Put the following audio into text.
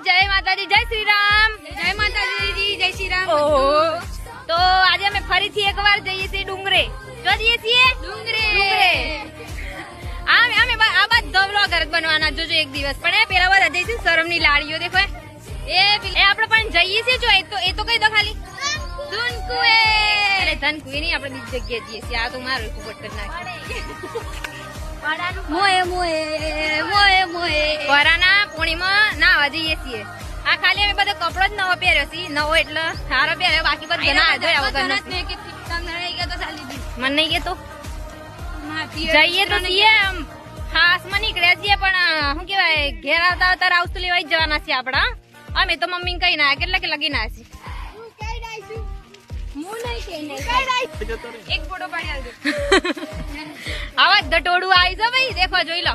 માતાજી, જય શ્રી રામ. જય માતાજી, જય શ્રી રામ. તો આજે અમે ફરીથી એકવાર જઈએ છીએ ડુંગરે. જો જઈએ છીએ ડુંગરે. અમે આ બધા વ્લોગર જ બનવાના જોજો એક દિવસ. પણ પેલા બધા જઈશું શરમની લાડીઓ દેખો એ આપણે પણ જઈએ છીએ. જો એ તો કહી દો ખાલી ધનકુએ. અરે ધનકુએ નહીં, આપણે બીજી જગ્યાએ જઈએ છીએ. આ તો મારું કુપટ કરી નાખે. વરાના પોણીમાં નાવા જઈએ છીએ. આ ખાલી અમે બધો કપડો જ નવો પહેર્યો છે. નવો એટલે સારો પહેર્યો, બાકી બધા ના જોયા વગર નથી. મને નહીં કેતો જઈએ તો છીએ ખાસ માં નીકળ્યા છીએ. પણ શું કેવાય ઘેર આવતા આવતા રાઉસ તો લેવાઈ જવાના છીએ આપડા. અમે તો મમ્મી કઈ ના કેટલા લગી ના છે. એક ફોટો પાડી આવજો. આવા જ ટોળું આવી જાવ ભાઈ, દેખો જોઈ લો.